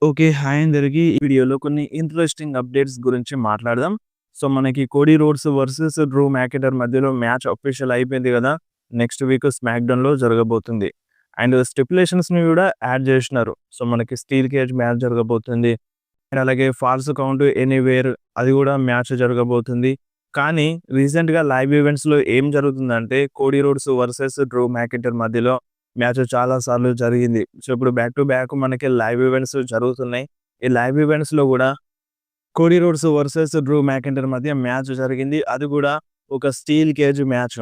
Okay. Hi అందరికి. ఈ వీడియోలో కొన్ని ఇంట్రెస్టింగ్ అప్డేట్స్ గురించి మాట్లాడదాం. సో, మనకి Cody Rhodes versus Drew McIntyre మధ్యలో మ్యాచ్ అఫీషియల్ అయిపోయింది గదా! నెక్స్ట్ వీక్ స్మాక్‌డౌన్‌లో జరగబోతుంది. అండ్ స్టిప్యులేషన్స్‌ని గూడా యాడ్ జేసినారు. సో, మనకి స్టీల్ కేజ్ మ్యాచ్ జరగబోతుంది. అండ్ అలాగే ఫాల్స్ కౌంట్ ఎనీవేర్ అది గూడా మ్యాచ్ జరగబోతుంది. కానీ రీసెంట్‌గా లైవ్ ఈవెంట్స్‌లో ఏం జరుగుతుందంటే Cody Rhodes versus Drew McIntyre మధ్యలో మ్యాచ్ చాలా సార్లు జరిగింది. సో, ఇప్పుడు బ్యాక్ టు బ్యాక్ మనకి లైవ్ ఈవెంట్స్ జరుగుతున్నాయి. ఈ లైవ్ ఈవెంట్స్‌లో గూడా Cody Rhodes versus Drew McIntyre మధ్య మ్యాచ్ జరిగింది. అది గూడా ఒక స్టీల్ కేజ్ మ్యాచ్.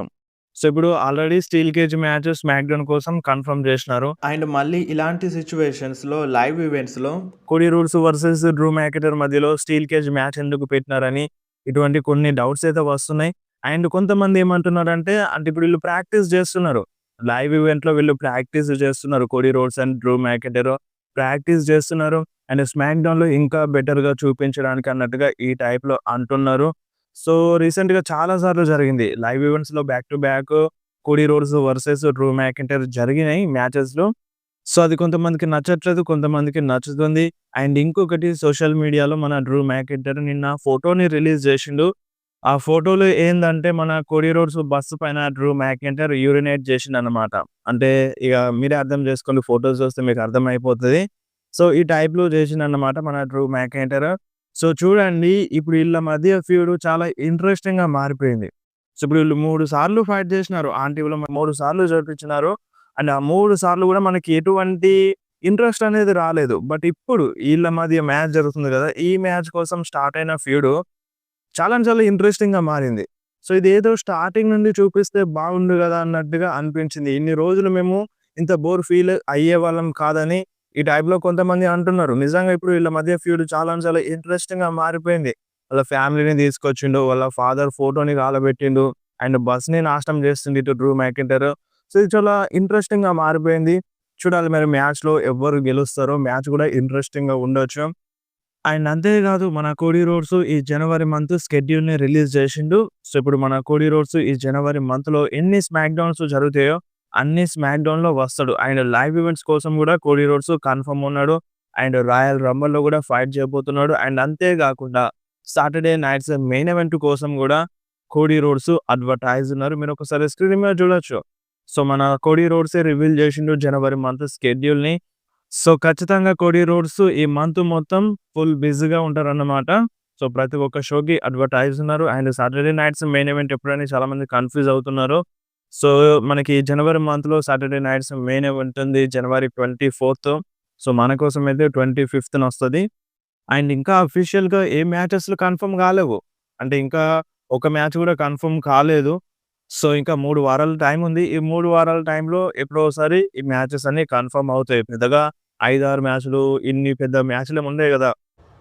సో, ఇప్పుడు already steel cage match SmackDown కోసం కన్ఫర్మ్ జేసినారు. అండ్ మళ్ళీ ఇలాంటి సిట్యుయేషన్స్‌లో లైవ్ ఈవెంట్స్‌లో Cody Rhodes versus Drew McIntyre మధ్యలో స్టీల్ కేజ్ మ్యాచ్ ఎందుకు పెట్టినారని ఇటువంటి కొన్ని డౌట్స్ అయితే వస్తున్నాయి. అండ్ కొంతమంది ఏమంటున్నారంటే అంటే ఇప్పుడు వీళ్ళు ప్రాక్టీస్ జేస్తున్నారు. లైవ్ ఈవెంట్‌లో వీళ్ళు ప్రాక్టీస్ చేస్తున్నారు. Cody roads and Drew McIntyre practice చేస్తున్నారు. అండ్ స్మాక్‌డౌన్‌లో ఇంకా బెటర్‌గా చూపించడానికి అన్నట్టుగా ఈ టైప్‌లో అంటున్నారు. సో, రీసెంట్‌గా చాలా సార్లు జరిగింది. లైవ్ ఈవెంట్స్‌లో back to back Cody Rhodes versus Drew McIntyre జరిగినాయి మ్యాచెస్‌లో. సో, అది కొంతమందికి నచ్చట్లేదు. కొంతమందికి నచ్చుతుంది. అండ్ ఇంకొకటి సోషల్ మీడియాలో మన డ్రూ మ్యాకింటైర్ నిన్న ఫోటోని రిలీజ్ చేసిండు. ఆ ఫోటోలో ఏందంటే మన కోడీ రోడ్స్ బస్సు పైన డ్రూ మ్యాకింటైర్ యూరినేట్ చేసిండనమాట. అంటే ఇగ మీరే అర్థం చేసుకోండి. ఫోటోస్ చూస్తే మీకు అర్థమైపోతది. సో, ఈ టైప్‌లో చేసిండనమాట మన డ్రూ మ్యాకింటైర్. సో, చూడండి ఇప్పుడు ఈళ్ళ మధ్య ఫ్యూడ్ చాలా ఇంట్రెస్టింగ్‌గా మారిపోయింది. సో, ఇప్పుడు వీళ్ళు 3 సార్లు ఫైట్ చేసినారు. ఆంటీవ్‌లో 3 సార్లు జరిపించినారు. అండ్ ఆ 3 సార్లు గూడా మనకి ఎటువంటి ఇంట్రెస్ట్ అనేది రాలేదు. బట్ ఇప్పుడు ఈళ్ళ మధ్య మ్యాచ్ జరుగుతుంది గదా! ఈ మ్యాచ్ కోసం స్టార్ట్ అయిన ఫ్యూడ్ చాలా ఇంట్రెస్టింగ్‌గా మారింది. సో, ఇదేదో స్టార్టింగ్ నుండి చూపిస్తే బాగుండు గదా! అన్నట్టుగా అనిపించింది. ఇన్ని రోజులు మేము ఇంత బోర్ ఫీల్ అయ్యేవాళ్ళం కాదని ఈ టైప్‌లో కొంతమంది అంటున్నారు. నిజంగా ఇప్పుడు వీళ్ళ మధ్య ఫ్యూడ్ చాలా ఇంట్రెస్టింగ్‌గా మారిపోయింది. వాళ్ళ ఫ్యామిలీని తీసుకొచ్చిండు. వాళ్ళ ఫాదర్ ఫోటోని కాలబెట్టిండు. అండ్ బస్‌ని నాశనం చేస్తుంది ఇటు డ్రూ మ్యాకింటైర్. సో, ఇది చాలా ఇంట్రెస్టింగ్‌గా మారిపోయింది. చూడాలి మరి మ్యాచ్‌లో ఎవ్వరు గెలుస్తారో మ్యాచ్ గూడా ఇంట్రెస్టింగ్‌గా ఉండొచ్చు. అండ్ అంతే గాదు మన 'కోడీ రోడ్స్' ఈ జనవరి మంత్ స్కెడ్యూల్‌ని రిలీజ్ జేషిండు. సో, ఇప్పుడు మన 'కోడీ రోడ్స్' ఈ జనవరి మంత్‌లో ఎన్ని స్మాక్‌డౌన్స్ జరుగుతాయో అన్ని స్మాక్‌డౌన్‌లో వస్తాడు. అండ్ లైవ్ ఈవెంట్స్ కోసం గూడా 'కోడీ రోడ్స్' కన్ఫర్మ్ ఉన్నాడు. అండ్ 'రాయల్ రంబల్‌లో' గూడా ఫైట్ చేయబోతున్నాడు. అండ్ అంతే గాకుండా సాటర్‌డే నైట్స్ మెయిన్ ఈవెంట్ కోసం గూడా 'కోడీ రోడ్స్' అడ్వర్‌టైజ్ ఉన్నారు. మీరొకసారి స్క్రీన్ మీద చూడొచ్చు. సో, మన 'కోడీ రోడ్సే' రివీల్ జేషిండు జనవరి మంత్ స్కెడ్యూల్‌ని. సో, ఖచ్చితంగా 'కోడీ రోడ్స్' ఈ మంత్ మొత్తం ఫుల్ బిజీగా ఉంటారన్నమాట. సో, ప్రతి ఒక్క షోకి అడ్వర్‌టైజ్ ఉన్నారు. And Saturday nights main event ఎప్పుడని చాలామంది కన్‌ఫ్యూజ్ అవుతున్నారు. సో, మనకి జనవరి మంత్‌లో సాటర్‌డే నైట్స్ మెయిన్ ఈవెంట్ ఉంది. జనవరి 24థ్. సో, మన కోసం అయితే 25థ్‌నొస్తది. అండ్ ఇంకా అఫీషియల్‌గా ఏ మ్యాచెస్‌లు కన్ఫర్మ్ కాలేవు. అంటే ఇంకా ఒక మ్యాచ్ కూడా కన్ఫర్మ్ కాలేదు. సో, ఇంకా 3 వారాల టైం ఉంది. ఈ 3 వారాల టైంలో ఎప్పుడో ఒకసారి ఈ మ్యాచెస్ అన్నీ కన్ఫర్మ్ అవుతాయి. పెద్దగా 5, 6 మ్యాచ్‌లు ఇన్ని పెద్ద మ్యాచ్‌లేమి ఉండయి గదా!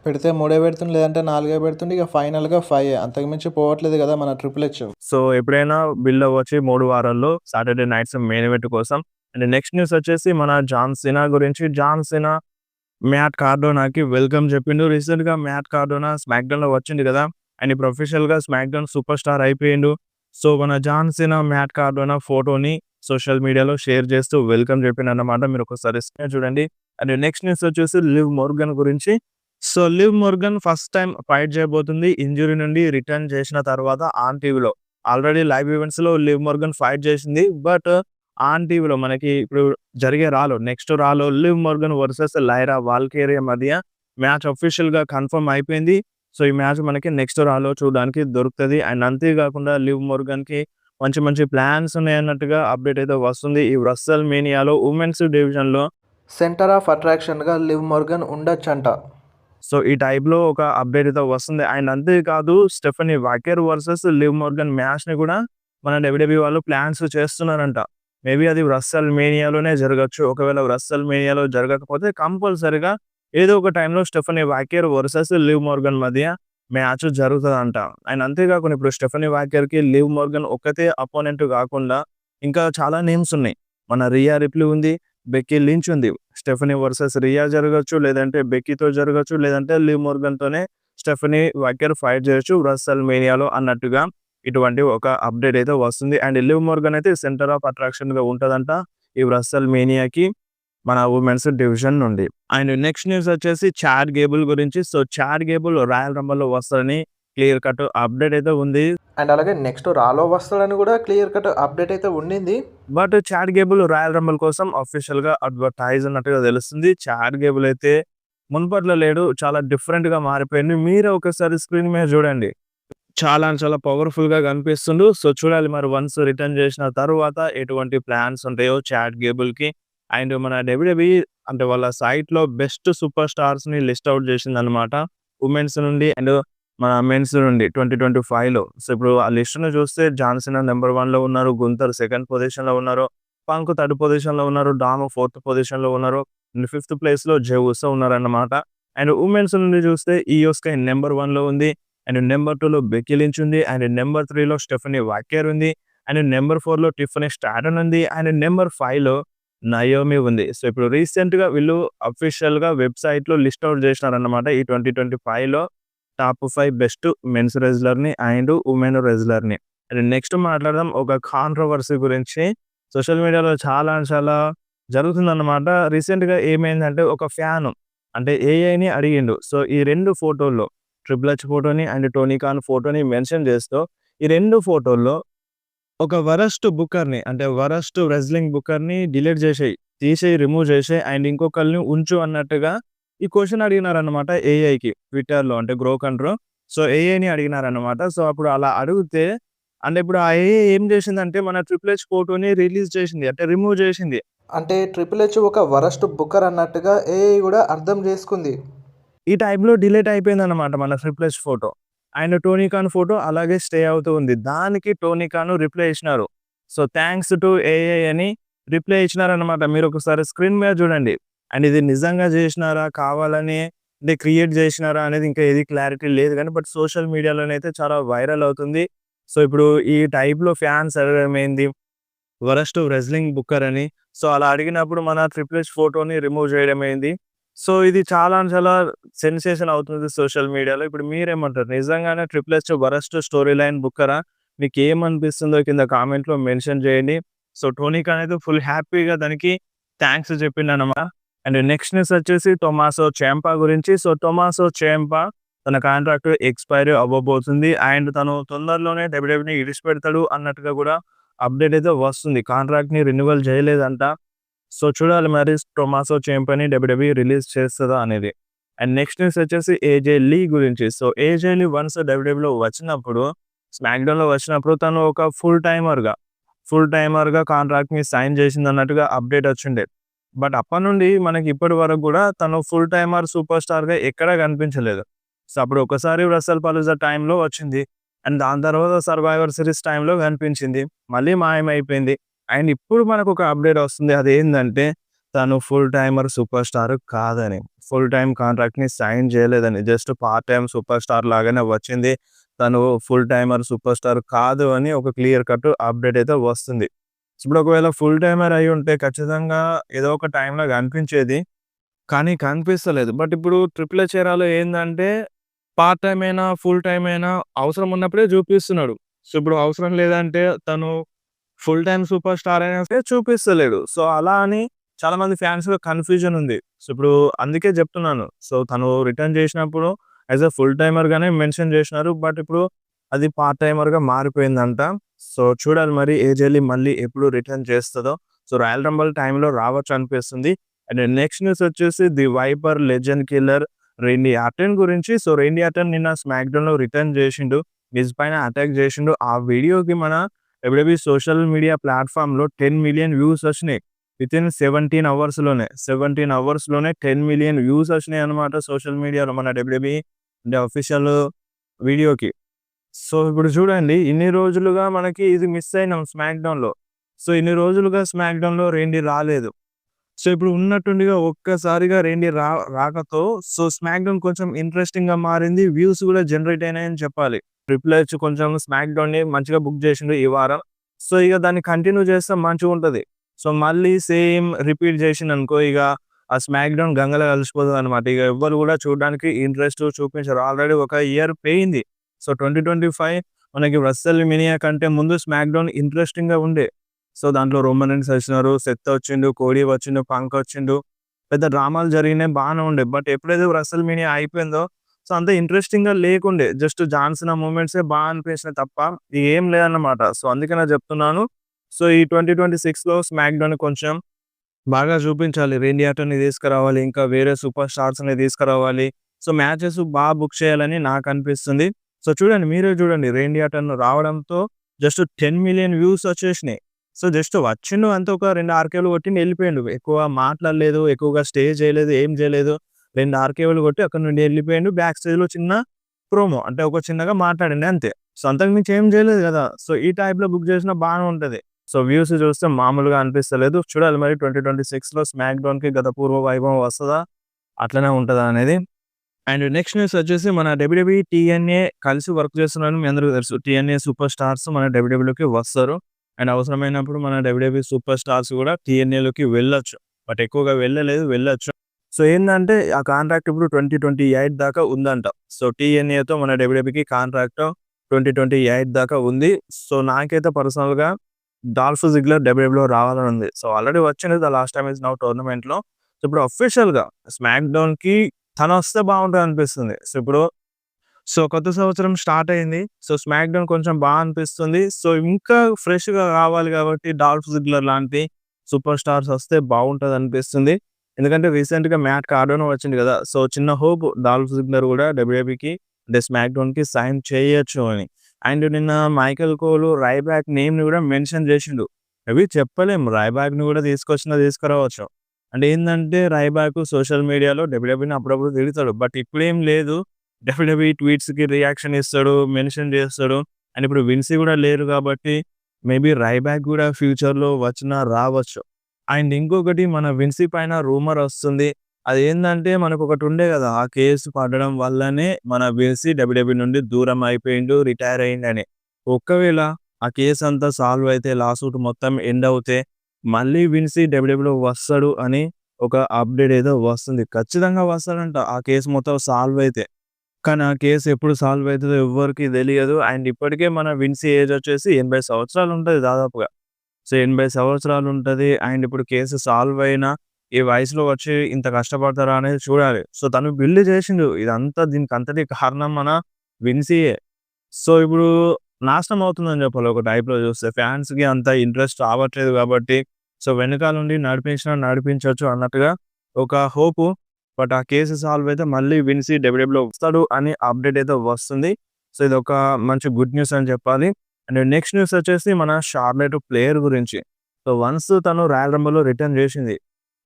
పెడితే 3 పెడుతుండు, లేదంటే 4 పెడుతుండు. ఇక ఫైనల్‌గా 5 అంతకు మించి పోవట్లేదు కదా మన ట్రిపుల్ హెచ్. సో, ఎప్పుడైనా బిల్డ్ అవ్వచ్చు 3 వారాల్లో సాటర్‌డే నైట్స్ మెయిన్ ఈవెంట్ కోసం. అండ్ నెక్స్ట్ న్యూస్ వచ్చేసి మన జాన్ సీనా గురించి. జాన్ సీనా మ్యాట్ కార్డోనాకి వెల్కమ్ చెప్పిండు. రీసెంట్‌గా మ్యాట్ కార్డోనా స్మాక్‌డౌన్‌లో వచ్చిండు గదా! అండ్ ఇప్పుడు అఫీషియల్‌గా స్మాక్‌డౌన్ సూపర్ స్టార్ అయిపోయిండు. సో, మన జాన్ సీనా మ్యాట్ కార్డోనా ఫోటోని సోషల్ మీడియాలో షేర్ చేస్తూ వెల్కమ్ చెప్పిండన్నమాట. మీరొకసారి స్క్రీన్ చూడండి. అండ్ నెక్స్ట్ న్యూస్ వచ్చేసి లివ్ మోర్గన్ గురించి. So, Liv Morgan first time fight చేయబోతుంది. ఇంజ్యూరీ నుండి రిటర్న్ చేసిన తర్వాత ఆన్ టీవీలో. ఆల్రెడీ లైవ్ ఈవెంట్స్‌లో లివ్ మోర్గన్ ఫైట్ చేసింది. బట్ ఆన్ టీవీలో మనకి ఇప్పుడు జరిగే నెక్స్ట్ రాలో Liv Morgan versus Lyra Valkyria మధ్య మ్యాచ్ అఫీషియల్‌గా కన్ఫర్మ్ అయిపోయింది. సో, ఈ మ్యాచ్ మనకి నెక్స్ట్ రాలో చూడడానికి దొరుకుతది. అండ్ అంతే కాకుండా లివ్ మోర్గన్‌కి మంచి ప్లాన్స్ ఉన్నాయన్నట్టుగా అప్డేట్ అయితే వస్తుంది. ఈ రస్సెల్ మేనియాలో వుమెన్స్ డివిజన్‌లో సెంటర్ ఆఫ్ అట్రాక్షన్‌గా లివ్ మోర్గన్ ఉండొచ్చంట. సో, ఈ టైప్‌లో ఒక అప్డేట్ అయితే వస్తుంది. అండ్ అంతే కాదు Stephanie Vaquer versus Liv Morgan మ్యాచ్‌ని కూడా మన డబ్ల్యూడబ్ల్యూఈ వాళ్ళు ప్లాన్స్ చేస్తున్నారంట. మేబీ అది రస్సెల్ మేనియాలోనే జరగొచ్చు. ఒకవేళ రస్సెల్ మేనియాలో జరగకపోతే కంపల్సరీగా ఏదో ఒక టైంలో Stephanie Vaquer versus Liv Morgan మధ్య మ్యాచ్ జరుగుతదంట. అండ్ అంతే కాకుండా ఇప్పుడు స్టెఫనీ వాకర్‌కి లివ్ మోర్గన్ ఒక్కతే అపోనెంట్ కాకుండా ఇంకా చాలా నేమ్స్ ఉన్నాయి. మన రియా రిప్లీ ఉంది. బెక్కీ లించ్ ఉంది. స్టెఫనీ వర్సెస్ రియా జరగొచ్చు. లేదంటే బెక్కీతో జరగొచ్చు. లేదంటే లివ్ మోర్గన్‌తోనే స్టెఫనీ వాకర్ ఫైట్ చేయొచ్చు రస్సెల్ మేనియాలో అన్నట్టుగా ఇటువంటి ఒక అప్డేట్ అయితే వస్తుంది. అండ్ లివ్ మోర్గన్ అయితే సెంటర్ ఆఫ్ అట్రాక్షన్‌గా ఉంటదంట ఈ రస్సెల్ మేనియాకి. మన ఉమెన్స్ డివిజన్ నుండి. అండ్ నెక్స్ట్ న్యూస్ వచ్చేసి చాడ్ గేబుల్ గురించి. సో చాడ్ గేబుల్ రాయల్ రంబల్‌లో వస్తాడని క్లియర్ కట్ అప్డేట్ అయితే ఉంది. అండ్ అలాగే నెక్స్ట్ రాలో వస్తాడని కూడా క్లియర్ కట్ అప్డేట్ అయితే ఉండింది. But Chad gable royal Rumble కోసం అఫీషియల్‌గా అడ్వర్టైజ్ అన్నట్టుగా తెలుస్తుంది. చాడ్ గేబుల్ అయితే మునుపట్లో లేడు. చాలా డిఫరెంట్‌గా మారిపోయింది. మీరే ఒకసారి స్క్రీన్ మీద చూడండి. చాలా పవర్‌ఫుల్‌గా కనిపిస్తుండు. సో చూడాలి మరి వన్స్ రిటర్న్ చేసిన తరువాత ఎటువంటి ప్లాన్స్ ఉంటాయో చాడ్ గేబుల్‌కి. అండ్ మన డబ్ల్యూడబ్ల్యూఈ అంటే వాళ్ళ సైట్‌లో బెస్ట్ సూపర్ స్టార్స్‌ని లిస్ట్ ఔట్ చేసిందన్నమాట. వుమెన్స్ నుండి అండ్ మన మెన్స్ నుండి 2025లో. సో ఇప్పుడు ఆ లిస్ట్‌ను చూస్తే జాన్ సీనా నంబర్ 1లో ఉన్నారు. గుంతర్ సెకండ్ పొజిషన్‌లో ఉన్నారు. పంక్ థర్డ్ పొజిషన్‌లో ఉన్నారు. డామ్ ఫోర్త్ పొజిషన్‌లో ఉన్నారు. అండ్ ఫిఫ్త్ ప్లేస్‌లో జే ఉసో ఉన్నారన్నమాట. అండ్ వుమెన్స్ నుండి చూస్తే ఇయో స్కై నంబర్ 1లో ఉంది. అండ్ నంబర్ 2లో బెక్కీ లించ్ ఉంది. అండ్ నంబర్ 3లో స్టెఫనీ వాకేర్ ఉంది. అండ్ నంబర్ 4లో టిఫనీ స్టాటన్ ఉంది. అండ్ నంబర్ 5లో నయోమి ఉంది. సో ఇప్పుడు రీసెంట్‌గా వీళ్ళు అఫీషియల్‌గా వెబ్‌సైట్‌లో లిస్ట్ ఔట్ చేసినారన్నమాట. ఈ 2025లో టాప్ 5 బెస్ట్ మెన్స్ రెజ్లర్‌ని అండ్ వుమెన్ రెజ్లర్‌ని. అండ్ నెక్స్ట్ మాట్లాడదాం ఒక కాంట్రోవర్సీ గురించి. సోషల్ మీడియాలో చాలా జరుగుతుందన్నమాట. రీసెంట్‌గా ఏమైందంటే ఒక ఫ్యాను అంటే ఏఐని అడిగిండు. సో ఈ 2 ఫోటోల్లో ట్రిపుల్ హెచ్ ఫోటోని అండ్ టోనీ ఖాన్ ఫోటోని మెన్షన్ చేస్తూ ఈ 2 ఫోటోల్లో ఒక వరస్ట్ బుక్కర్‌ని అంటే వరస్ట్ రెజ్లింగ్ బుక్కర్‌ని డిలీట్ చేసేయి. తీసేయి, రిమూవ్ చేసేయి అండ్ ఇంకొకళ్ళని ఉంచు అన్నట్టుగా ఈ క్వెషన్ అడిగినారన్నమాట ఏఐకి ట్విట్టర్‌లో అంటే గ్రోక్ అంటారు. సో ఏఐని అడిగినారన్నమాట. సో అప్పుడు అలా అడిగితే అంటే ఇప్పుడు ఆ ఏఐ ఏం చేసిందంటే మన ట్రిపుల్ హెచ్ ఫోటోని రిలీజ్ చేసింది. అంటే రిమూవ్ చేసింది. అంటే ట్రిపుల్ హెచ్ ఒక వరస్ట్ బుక్కర్ అన్నట్టుగా ఏఐ కూడా అర్థం చేసుకుంది. ఈ టైప్‌లో డిలీట్ అయిపోయిందన్నమాట మన triple H photo. And Tony Khan photo అలాగే స్టే అవుతూ ఉంది. దానికి టోనీ ఖాన్ రిప్లై ఇచ్చినారు. సో థాంక్స్ టు ఏఐ అని రిప్లై ఇచ్చినారన్నమాట. మీరొకసారి స్క్రీన్ మీద చూడండి. అండ్ ఇది నిజంగా చేసినారా? కావాలని అంటే క్రియేట్ చేసినారా? అనేది ఇంకా ఏది క్లారిటీ లేదు గానీ బట్ సోషల్ మీడియాలోనైతే చాలా వైరల్ అవుతుంది. సో ఇప్పుడు ఈ టైప్‌లో ఫ్యాన్స్ అడగడం ఏంది? వరస్ట్ రెజ్లింగ్ బుక్కర్ అని. సో అలా అడిగినప్పుడు మన ట్రిపుల్ హెచ్ ఫోటోని రిమూవ్ చేయడం ఏంది? సో ఇది చాలా సెన్సేషన్ అవుతుంది సోషల్ మీడియాలో. ఇప్పుడు మీరేమంటారు? నిజంగానే triple H worst story line బుక్కరా? మీకేమనిపిస్తుందో కింద కామెంట్‌లో మెన్షన్ చేయండి. సో టోనీ ఖాన్ అయితే ఫుల్ హ్యాపీగా దానికి థాంక్స్ చెప్పిండన్నమాట. అండ్ నెక్స్ట్ న్యూస్ వచ్చేసి టొమాసో ciampa గురించి. సో టొమాసో ciampa తన కాంట్రాక్ట్ ఎక్స్‌పైర్ అవ్వబోతుంది. అండ్ తను తొందరలోనే డబ్ల్యూడబ్ల్యూఈని ఇడిచిపెడతాడు అన్నట్టుగా కూడా అప్డేట్ అయితే వస్తుంది. కాంట్రాక్ట్‌ని రెన్యువల్ చేయలేదంట. సో చూడాలి మరి టొమాసో ciampani డబ్ల్యూడబ్ల్యూఈ రిలీజ్ చేస్తదా అనేది. అండ్ నెక్స్ట్ న్యూస్ వచ్చేసి ఏజే లీ గురించి. సో ఏజే లీ వన్స్ డబ్ల్యూడబ్ల్యూఈలో వచ్చినప్పుడు స్మాక్‌డౌన్‌లో వచ్చినప్పుడు తను ఒక ఫుల్ టైమర్‌గా కాంట్రాక్ట్‌ని సైన్ చేసిందన్నట్టుగా అప్డేట్ వచ్చిండే. బట్ అప్పటి నుండి మనకి ఇప్పటి వరకు కూడా తను ఫుల్ టైమర్ సూపర్ స్టార్‌గా ఎక్కడా కనిపించలేదు. సో అప్పుడు ఒకసారి రస్సెల్ పలూజా టైమ్‌లో వచ్చింది. అండ్ దాని తర్వాత సర్వైవర్ సిరీస్ టైమ్‌లో కనిపించింది. మళ్ళీ మాయమైపోయింది. అండ్ ఇప్పుడు మనకొక అప్డేట్ వస్తుంది. అదేందంటే తను ఫుల్ టైమర్ సూపర్ స్టార్ కాదని. ఫుల్ టైమ్ కాంట్రాక్ట్‌ని సైన్ చేయలేదని. Just part time super star లాగానే వచ్చింది. తను ఫుల్ టైమర్ సూపర్ స్టార్ కాదు అని ఒక క్లియర్ కట్ అప్డేట్ అయితే వస్తుంది. ఇప్పుడు ఒకవేళ ఫుల్ టైమర్ అయ్యుంటే ఖచ్చితంగా ఏదో ఒక టైమ్‌లో కనిపించేది. కానీ కనిపిస్తలేదు. బట్ ఇప్పుడు ట్రిపుల్ హెచ్ ఎరాలో ఏందంటే పార్ట్ టైమ్ అయినా, ఫుల్ టైమ్ అయినా అవసరం ఉన్నప్పుడే చూపిస్తున్నాడు. సో ఇప్పుడు అవసరం లేదంటే తను ఫుల్ టైమ్ సూపర్ స్టార్ అయినా సరే చూపిస్తలేడు. సో అలా అని చాలామంది ఫ్యాన్స్‌లో కన్‌ఫ్యూజన్ ఉంది. సో ఇప్పుడు అందుకే చెప్తున్నాను. సో తను రిటర్న్ చేసినప్పుడు యాస్ ఎ ఫుల్ టైమర్‌గానే మెన్షన్ చేసినారు. బట్ ఇప్పుడు అది పార్ట్ టైమర్‌గా మారిపోయిందంట. సో చూడాలి మరి ఏజెలీ మళ్ళీ ఎప్పుడు రిటర్న్ చేస్తదో. సో రాయల్ రంబుల్ టైమ్‌లో రావచ్చు అనిపిస్తుంది. అండ్ నెక్స్ట్ న్యూస్ వచ్చేసి the viper legend killer Randy Orton గురించి. సో రేండీ ఆర్టన్ నిన్న స్మాక్‌డౌన్‌లో రిటర్న్ చేసిండు. మిజ్ పైన అటాక్ చేసిండు. ఆ వీడియోకి మన డబ్ల్యూడబ్ల్యూఈ సోషల్ మీడియా ప్లాట్‌ఫామ్‌లో 10 మిలియన్ వ్యూస్ వచ్చినాయి. వితిన్ 17 అవర్స్‌లోనే. 17 అవర్స్‌లోనే 10 మిలియన్ వ్యూస్ వచ్చినాయి అన్నమాట సోషల్ మీడియాలో మన డబ్ల్యూడబ్ల్యూఈ అంటే ఆఫీషియల్ వీడియోకి. సో ఇప్పుడు చూడండి ఇన్ని రోజులుగా మనకి ఇది మిస్ అయినాం స్మాక్‌డౌన్‌లో. సో ఇన్ని రోజులుగా స్మాక్‌డౌన్‌లో రేండీ రాలేదు. సో ఇప్పుడు ఉన్నట్టుండిగా ఒక్కసారిగా రేండీ రాకతో సో స్మాక్‌డౌన్ కొంచెం ఇంట్రెస్టింగ్‌గా మారింది. వ్యూస్ కూడా జనరేట్ అయినాయని చెప్పాలి. ట్రిపుల్ హెచ్ కొంచెం స్మాక్‌డౌన్‌ని మంచిగా బుక్ చేసిండు ఈ వారం. సో ఇక దాన్ని కంటిన్యూ చేస్తే మంచిగుంటది. సో మళ్ళీ సేమ్ రిపీట్ చేసిండనుకో ఇక ఆ స్మాక్‌డౌన్ గంగలో కలిసిపోతదనమాట. ఇక ఎవ్వరు కూడా చూడడానికి ఇంట్రెస్ట్ చూపించరు. ఆల్రెడీ ఒక ఇయర్ పోయింది. సో 2025 మనకి రస్సెల్ మినియా కంటే ముందు స్మాక్‌డౌన్ ఇంట్రెస్టింగ్‌గా ఉండే. సో, దాంట్లో రోమన్ రీన్స్ వచ్చినారు, సెత్ వచ్చిండు, కోడీ వచ్చిండు, పంక్ వచ్చిండు. పెద్ద డ్రామాలు జరిగినాయి బానే ఉండే. బట్ ఎప్పుడైతే రెసల్ మీనియా అయిపోయిందో సో, అంత ఇంట్రెస్టింగ్‌గా లేకుండే. జస్ట్ జాన్ సీనా మూవ్‌మెంట్సే అనిపించినాయి తప్ప ఏం లేదన్నమాట. సో, అందుకే నేను చెప్తున్నాను. సో, ఈ 2026లో స్మాక్ డౌన్ కొంచెం బాగా చూపించాలి. రేండీ ఆర్టన్‌ని తీసుకురావాలి. ఇంకా వేరే సూపర్ స్టార్స్‌ని తీసుకురావాలి. సో, మ్యాచెస్ బుక్ చేయాలని నాకనిపిస్తుంది. సో, చూడండి మీరే చూడండి. రేండీ ఆర్టన్ రావడంతో జస్ట్ 10,000,000 వ్యూస్ వచ్చేసినాయి. సో, జస్ట్ వచ్చిండు అంతే ఒక 2 ఆర్‌కేలు కొట్టిండు ఎళ్ళిపోయిండు. ఎక్కువ మాట్లాడలేదు. ఎక్కువగా స్టే చేయలేదు. ఏం చేయలేదు. 2 ఆర్‌కేలు కొట్టి అక్కడి నుండి ఎళ్ళిపోయిండు. బ్యాక్ స్టేజ్‌లో చిన్న ప్రోమో అంటే ఒక చిన్నగా మాట్లాడిండు అంతే. సో, అంతకు మించి ఏం చేయలేదు కదా! సో, ఈ టైప్‌లో బుక్ చేసినా బానే ఉంటది. సో, వ్యూస్ చూస్తే మామూలుగా అనిపిస్తలేదు. చూడాలి మరి 2026లో స్మాక్ డౌన్‌కి గత పూర్వ వైభవం వస్తదా? అట్లనే ఉంటదా అనేది. అండ్ నెక్స్ట్ న్యూస్ వచ్చేసి మన డబ్ల్యూడబ్ల్యూఈ, టీఎన్ఏ కలిసి వర్క్ చేస్తున్నారని మీ అందరికీ తెలుసు. టీఎన్ఏ సూపర్ స్టార్స్ మన డబ్ల్యూడబ్ల్యూలోకి వస్తారు. అండ్ అవసరమైనప్పుడు మన డబ్ల్యూడబ్ల్యూఈ సూపర్ స్టార్స్ కూడా టీఎన్ఏలోకి వెళ్ళొచ్చు. బట్ ఎక్కువగా వెళ్ళలేదు. వెళ్ళొచ్చు. సో, ఏందంటే ఆ కాంట్రాక్ట్ ఇప్పుడు 2028 దాకా ఉందంట. సో, టీఎన్ఏతో మన డబ్ల్యూడబ్ల్యూఈకి కాంట్రాక్ట్ 2028 దాకా ఉంది. సో, నాకైతే పర్సనల్‌గా డాల్ఫ్ జిగ్లర్ డబ్ల్యూడబ్ల్యూలో రావాలని ఉంది. సో, ఆల్రెడీ వచ్చింది the last time is now టోర్నమెంట్‌లో. సో, ఇప్పుడు అఫీషియల్‌గా స్మాక్ డౌన్‌కి తనొస్తే బావుంటదనిపిస్తుంది. సో, కొత్త సంవత్సరం స్టార్ట్ అయింది. సో, స్మాక్ డౌన్ కొంచెం అనిపిస్తుంది. సో, ఇంకా ఫ్రెష్‌గా కావాలి కాబట్టి డాల్ఫ్ జిగ్లర్ లాంటి సూపర్ స్టార్స్ వస్తే బావుంటదనిపిస్తుంది. ఎందుకంటే రీసెంట్‌గా మ్యాట్ కార్డోనా వచ్చింది కదా! సో, చిన్న హోప్ డాల్ఫ్ జిగ్లర్ కూడా డబ్ల్యూడబ్ల్యూఈకి అంటే స్మాక్ డౌన్‌కి సైన్ చేయొచ్చు అని. అండ్ నిన్న మైకెల్ కోల్ రైబాక్ నేమ్‌ని కూడా మెన్షన్ చేసిండు. అవి చెప్పలేం. రైబాక్‌ని కూడా తీసుకురావచ్చు. అంటే ఏందంటే రైబాక్ సోషల్ మీడియాలో డబ్ల్యూడబ్ల్యూఈని అప్పుడప్పుడు తిడతాడు. బట్ ఇప్పుడేం లేదు. డబ్ల్యూడబ్ల్యూఈ ట్వీట్స్‌కి రియాక్షన్ ఇస్తాడు. మెన్షన్ చేస్తాడు. అండ్ ఇప్పుడు విన్సీ కూడా లేరు కాబట్టి మేబీ రైబాక్ కూడా ఫ్యూచర్‌లో వచ్చినా రావచ్చు. అండ్ ఇంకొకటి మన విన్సీ పైన రూమర్ వస్తుంది. అదేందంటే మనకొకటి ఉండే కదా! ఆ కేసు పడడం వల్లనే మన విన్సీ డబ్ల్యూడబ్ల్యూఈ నుండి దూరం అయిపోయిండు, రిటైర్ అయిండని. ఒకవేళ ఆ కేస్ అంతా సాల్వ్ అయితే లాసూట్ మొత్తం ఎండ్ అవుతే మళ్ళీ విన్సీ డబ్ల్యూడబ్ల్యూలో వస్తాడు అని ఒక అప్డేట్ ఏదో వస్తుంది. ఖచ్చితంగా వస్తాడంట ఆ కేస్ మొత్తం సాల్వ్ అయితే. కానీ ఆ కేస్ ఎప్పుడు సాల్వ్ అయితదో ఎవ్వరికీ తెలియదు. అండ్ ఇప్పటికే మన విన్సీ ఏజ్ వచ్చేసి 80 సంవత్సరాలు ఉంటది దాదాపుగా. సో, 80 సంవత్సరాలు ఉంటది. అండ్ ఇప్పుడు కేసు సాల్వ్ అయినా ఈ వయసులో వచ్చి ఇంత కష్టపడతారా అనేది చూడాలి. సో, తను బిల్డ్ చేసిండు. ఇదంతా దీనికంతటి కారణం మన విన్సీయే. సో, ఇప్పుడు నాశనం అవుతుందని చెప్పాలి ఒక టైప్‌లో చూస్తే. ఫ్యాన్స్‌కి అంత ఇంట్రెస్ట్ రావట్లేదు కాబట్టి, సో, వెనకాల నుండి నడిపించినా నడిపించొచ్చు అన్నట్టుగా ఒక హోపు. బట్ ఆ కేసు సాల్వ్ అయితే మళ్ళీ విన్సీ డబ్ల్యూడబ్ల్యూలో వస్తాడు అని అప్డేట్ అయితే వస్తుంది. సో, ఇదొక మంచి గుడ్ న్యూస్ అని చెప్పాలి. అండ్ నెక్స్ట్ న్యూస్ వచ్చేసి మన షార్లెట్ ప్లేయర్ గురించి. సో, వన్స్ తను రాయల్ రంబుల్‌లో రిటర్న్ చేసింది.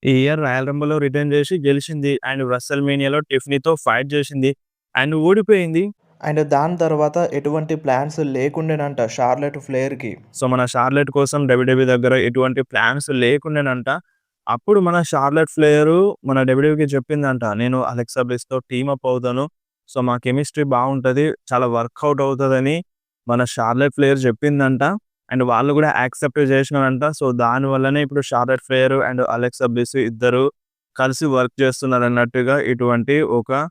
ఈ ఇయర్ రాయల్ రంబుల్‌లో రిటర్న్ చేసి గెలిచింది. అండ్ రెసల్ మేనియాలో టిఫ్నీతో ఫైట్ చేసింది. అండ్ ఓడిపోయింది. అండ్ దాని తర్వాత ఎటువంటి ప్లాన్స్ లేకుండేనంట షార్లెట్ ఫ్లేర్‌కి. సో, మన షార్లెట్ కోసం డబ్ల్యూడబ్ల్యూఈ దగ్గర ఎటువంటి ప్లాన్స్ లేకుండేనంట. అప్పుడు మన షార్లెట్ ఫ్లేయరు మన డబ్ల్యూడబ్ల్యూఈకి చెప్పిందంట. నేను అలెక్సా బ్లిస్‌తో టీమ్ అప్ అవుతాను. సో, మా కెమిస్ట్రీ బావుంటది. చాలా వర్కౌట్ అవుతదని మన షార్లెట్ ఫ్లేయర్ చెప్పిందంట. అండ్ వాళ్ళు కూడా యాక్సెప్ట్ చేసినారంట. సో, దాని వల్లనే ఇప్పుడు Charlotte flayer and Alexa bliss ఇద్దరు కలిసి వర్క్ చేస్తున్నారన్నట్టుగా ఇటువంటి ఒక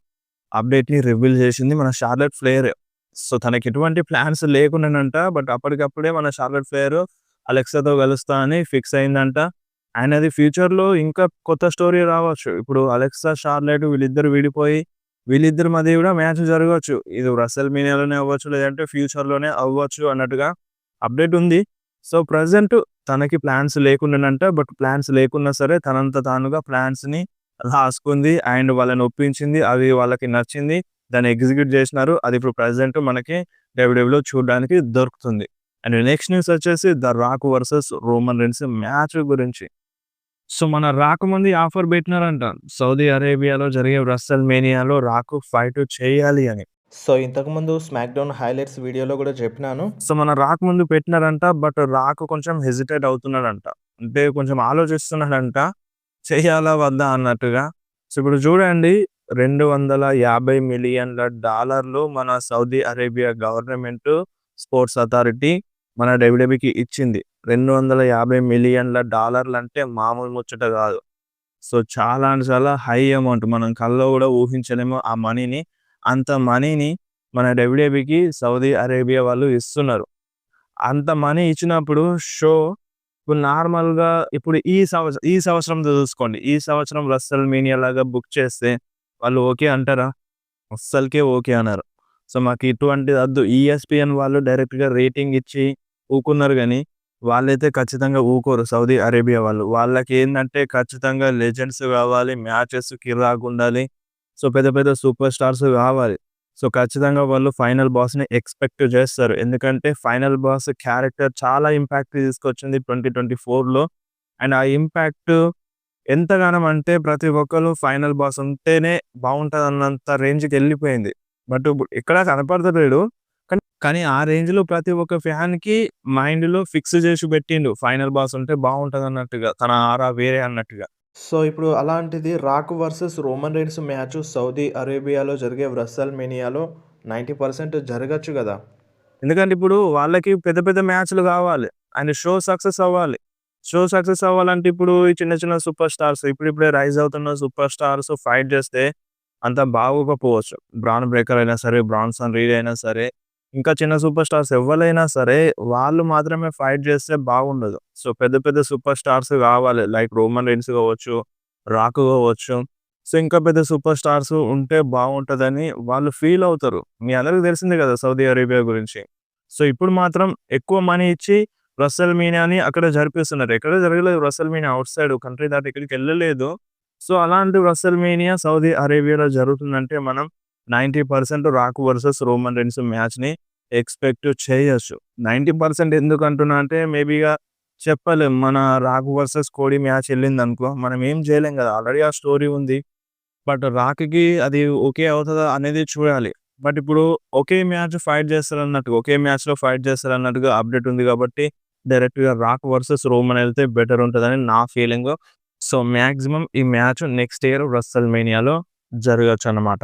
అప్డేట్‌ని రివీల్ చేసింది మన షార్లెట్ ఫ్లేయర్. సో, తనకి ఎటువంటి ప్లాన్స్ లేకుండేనంట. బట్ అప్పటికప్పుడే మన షార్లెట్ ఫ్లేయర్ అలెక్సాతో కలుస్తా అని ఫిక్స్ అయిందంట. అండ్ అది ఫ్యూచర్‌లో ఇంకా కొత్త స్టోరీ రావచ్చు. ఇప్పుడు అలెక్సా, షార్లెట్ వీళ్ళిద్దరు విడిపోయి వీళ్ళిద్దరి మధ్య కూడా మ్యాచ్ జరగొచ్చు. ఇది రెసల్ మీనియాలోనే అవ్వచ్చు, లేదంటే ఫ్యూచర్‌లోనే అవ్వచ్చు అన్నట్టుగా అప్డేట్ ఉంది. సో, ప్రెజెంట్ తనకి ప్లాన్స్ లేకుండేనంట. బట్ ప్లాన్స్ లేకున్నా సరే తనంత తానుగా ప్లాన్స్‌ని రాసుకుంది. అండ్ వాళ్ళని ఒప్పించింది. అది వాళ్ళకి నచ్చింది. దాన్ని ఎగ్జిక్యూట్ చేసినారు. అది ఇప్పుడు ప్రెజెంట్ మనకి డబ్ల్యూడబ్ల్యూలో చూడడానికి దొరుకుతుంది. అండ్ నెక్స్ట్ న్యూస్ వచ్చేసి the Rock versus Roman Reigns match గురించి. సో, మన రాక్ ముందు ఆఫర్ పెట్టినారంట. సౌదీ అరేబియాలో జరిగే రెసల్ మేనియాలో రాక్ ఫైట్ చేయాలి అని. సో, ఇంతకుముందు స్మాక్‌డౌన్ హైలైట్స్ వీడియోలో కూడా చెప్పినాను. సో, మన రాక్ ముందు పెట్టినారంట. బట్ రాక్ కొంచెం హెసిటేట్ అవుతున్నాడంట. అంటే కొంచెం ఆలోచిస్తున్నాడంట. చెయ్యాలా వద్దా అన్నట్టుగా. సో, ఇప్పుడు చూడండి $250,000,000 మన Saudi Arabia government sports authority మన డబ్ల్యూడబ్ల్యూఈకి ఇచ్చింది. $250,000,000 అంటే మామూలు ముచ్చట కాదు. సో, చాలా అంటే చాలా హై అమౌంట్. మనం కల్లో కూడా ఊహించలేము ఆ మనీని. అంత మనీని మన డబ్ల్యూడబ్ల్యూఈకి సౌదీ అరేబియా వాళ్ళు ఇస్తున్నారు. అంత మనీ ఇచ్చినప్పుడు షో ఇప్పుడు నార్మల్‌గా ఇప్పుడు ఈ సంవత్సరంది చూసుకోండి. ఈ సంవత్సరం రస్సెల్ మీనియా లాగా బుక్ చేస్తే వాళ్ళు ఓకే అంటారా? అస్సలకే ఓకే అనరు. సో, మాకు ఇటువంటిదొద్దు. ఈఎస్‌పీఎన్ వాళ్ళు డైరెక్ట్‌గా రేటింగ్ ఇచ్చి ఊకున్నారు గానీ, వాళ్ళైతే ఖచ్చితంగా ఊకోరు సౌదీ అరేబియా వాళ్ళు. వాళ్ళకేందంటే ఖచ్చితంగా లెజెండ్స్ గావాలి, మ్యాచెస్ కిర్రాకుండాలి. సో, పెద్ద పెద్ద సూపర్ స్టార్స్ గావాలి. సో, ఖచ్చితంగా వాళ్ళు ఫైనల్ బాస్‌ని ఎక్స్‌పెక్ట్ జేస్తారు. ఎందుకంటే ఫైనల్ బాస్ క్యారెక్టర్ చాలా ఇంపాక్ట్ తీసుకొచ్చింది 2024లో. అండ్ ఆ ఇంపాక్ట్ ఎంతగానం అంటే ప్రతి ఒక్కళ్ళు ఫైనల్ బాస్ ఉంటేనే బావుంటదన్నంత రేంజ్‌కెళ్ళిపోయింది. బట్ ఇప్పుడు ఎక్కడ కనపడతలేడు. కానీ ఆ రేంజ్‌లో ప్రతి ఒక్క ఫ్యాన్‌కి మైండ్‌లో ఫిక్స్ జేసి పెట్టిండు. ఫైనల్ బాస్ ఉంటే బావుంటదన్నట్టుగా. తన ఆరా వేరే అన్నట్టుగా. సో, ఇప్పుడు అలాంటిది 'Rock versus Roman Reigns' match Saudi అరేబియాలో జరిగే రెస్సల్ మేనియాలో 90% జరగొచ్చు గదా! ఎందుకంటే ఇప్పుడు వాళ్ళకి పెద్ద పెద్ద మ్యాచ్‌లు గావాలి. అండ్ షో సక్సెస్ అవ్వాలి. షో సక్సెస్ అవ్వాలంటే ఇప్పుడు ఈ చిన్న చిన్న సూపర్ స్టార్స్ ఇప్పుడిప్పుడే రైజ్ అవుతున్న సూపర్ స్టార్స్ ఫైట్ జేస్తే అంత బాగోకపోవచ్చు. బ్రాన్ బ్రేకర్ అయినా సరే, బ్రాన్సన్ రీడ్ అయినా సరే, ఇంకా చిన్న సూపర్ స్టార్స్ ఎవ్వలైనా సరే వాళ్ళు మాత్రమే ఫైట్ జేస్తే బాగుండదు. సో, పెద్ద పెద్ద సూపర్ స్టార్స్ గావాలి. లైక్ రోమన్ రీన్స్ గావచ్చు, రాక్ గావచ్చు. సో, ఇంకా పెద్ద సూపర్ స్టార్స్ ఉంటే బావుంటదని వాళ్ళు ఫీల్ అవుతారు. మీ అందరికి తెలిసిందే గదా! సౌదీ అరేబియా గురించి. సో, ఇప్పుడు మాత్రం ఎక్కువ మనీ ఇచ్చి రస్సెల్ మీనియాని అక్కడ జరిపిస్తున్నారు. ఎక్కడ జరగలేదు WrestleMania outside country దాటి ఎక్కడికెళ్ళలేదు. సో, అలాంటి రస్సెల్ మీనియా సౌదీ అరేబియాలో జరుగుతుందంటే మనం 90% రాక్ వర్సెస్ రోమన్ రీన్స్ మ్యాచ్‌ని ఎక్స్‌పెక్ట్ చేయొచ్చు. 90% ఎందుకంటున్నా అంటే మేబీ ఇగ చెప్పలేం. మన రాక్ వర్సెస్ కోడీ మ్యాచ్ ఎళ్ళిందనుకో మనం ఏం జేయలేం గదా! ఆల్రెడీ ఆ స్టోరీ ఉంది. బట్ రాక్‌కి అది ఓకే అవుతదా అనేది చూడాలి. బట్ ఇప్పుడు ఒకే మ్యాచ్ ఫైట్ చేస్తారన్నట్టుగా, ఒకే మ్యాచ్‌లో ఫైట్ చేస్తారన్నట్టుగా అప్డేట్ ఉంది కాబట్టి, డైరెక్ట్‌గా రాక్ వర్సెస్ రోమన్ ఎళ్తే బెటర్ ఉంటదని నా ఫీలింగు. సో, మాక్సిమం ఈ మ్యాచ్ నెక్స్ట్ ఇయర్ రెస్సెల్‌మేనియాలో జరగొచ్చన్నమాట.